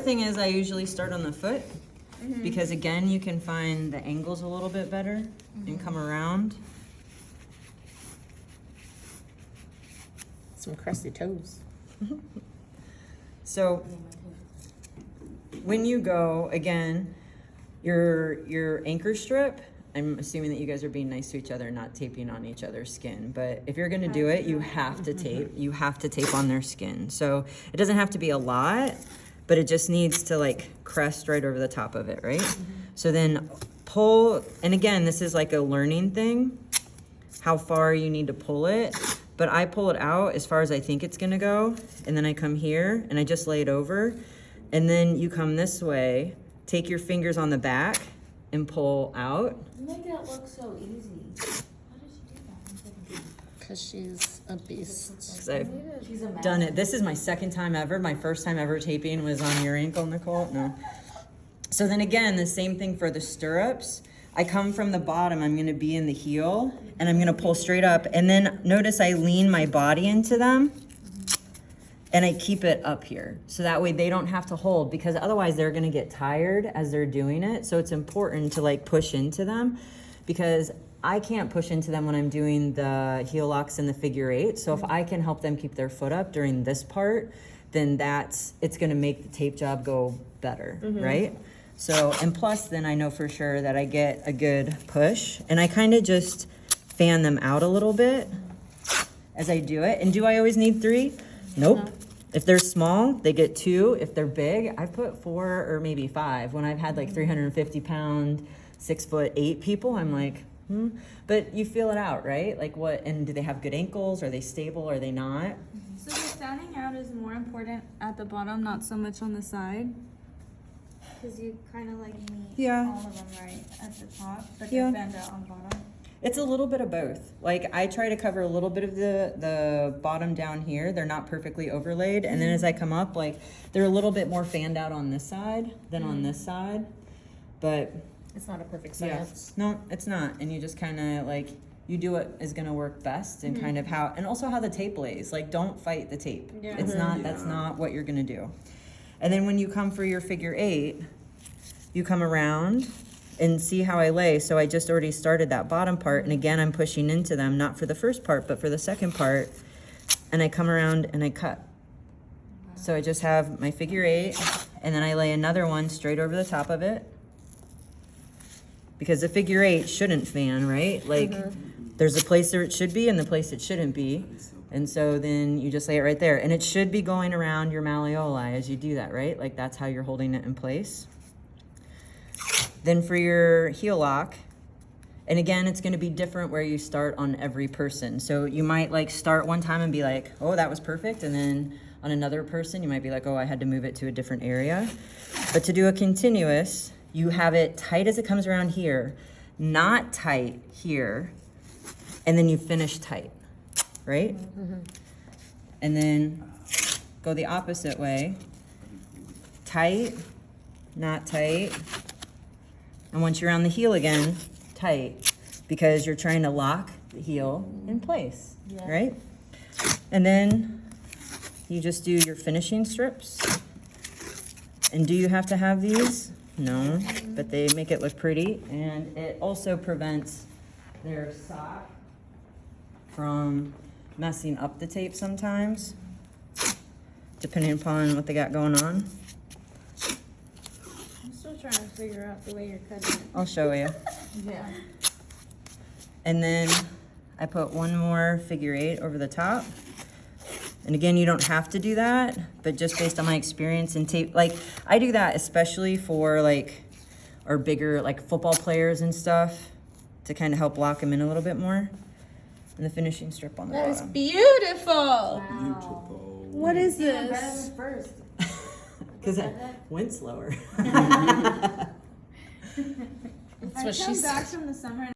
The thing is, I usually start on the foot because again, you can find the angles a little bit better and come around. Some crusty toes. So when you go, again, your anchor strip, I'm assuming that you guys are being nice to each other, not taping on each other's skin. But if you're gonna do it, you have to tape. You have to tape on their skin. So it doesn't have to be a lot, but it just needs to like crest right over the top of it, right? So then pull, and again, this is like a learning thing, how far you need to pull it. But I pull it out as far as I think it's gonna go, and then I come here and I just lay it over, and then you come this way, take your fingers on the back and pull out. You make that look so easy. How did she do that? Because she's a beast. Because I've She's a mess. done it. This is my second time ever. My first time ever taping was on your ankle, Nicole. No. So then again, the same thing for the stirrups. I come from the bottom, I'm gonna be in the heel, and I'm gonna pull straight up, and then notice I lean my body into them, and I keep it up here. So that way they don't have to hold, because otherwise they're gonna get tired as they're doing it. So it's important to like push into them, because I can't push into them when I'm doing the heel locks and the figure eight. So if I can help them keep their foot up during this part, then it's gonna make the tape job go better, right? So, and plus then I know for sure that I get a good push, and I kind of just fan them out a little bit as I do it. And do I always need 3? Nope. No. If they're small, they get 2. If they're big, I put 4 or maybe 5. When I've had like 350-pound, 6'8" people, I'm like, But you feel it out, right? Like what, and do they have good ankles? Are they stable? Are they not? So the standing out is more important at the bottom, not so much on the side. Because you kind of like meet Yeah. all of them right at the top, but Yeah. they're bend out on the bottom. It's a little bit of both. Like I try to cover a little bit of the bottom down here. They're not perfectly overlaid. And then as I come up, like they're a little bit more fanned out on this side than on this side. But It's not a perfect yeah, science. no, it's not. And you just kind of like, you do what is going to work best and kind of how, and also how the tape lays. Like don't fight the tape. Yeah. It's not, that's not what you're going to do. And then when you come for your figure eight, you come around and see how I lay. So I just already started that bottom part. And again, I'm pushing into them, not for the first part, but for the second part. And I come around and I cut. So I just have my figure eight, and then I lay another one straight over the top of it. Because the figure eight shouldn't fan, right? Like there's a place where it should be and the place it shouldn't be. And so then you just lay it right there. And it should be going around your malleoli as you do that, right? Like that's how you're holding it in place. Then for your heel lock, and again, it's gonna be different where you start on every person. So you might like start one time and be like, oh, that was perfect. And then on another person, you might be like, oh, I had to move it to a different area. But to do a continuous, you have it tight as it comes around here, not tight here, and then you finish tight, right? And then go the opposite way. Tight, not tight. And once you're on the heel again, tight, because you're trying to lock the heel in place, right? And then you just do your finishing strips. And do you have to have these? No, but they make it look pretty. And it also prevents their sock from messing up the tape sometimes, depending upon what they got going on. I'm still trying to figure out the way you're cutting it. I'll show you. Yeah. And then I put one more figure eight over the top. And again, you don't have to do that, but just based on my experience in tape, like I do that especially for like our bigger like football players and stuff to kind of help lock them in a little bit more. And the finishing strip on the That is bottom. beautiful. Wow. What is Better this? than first. Because it went slower. That's I what come she's. back from the summer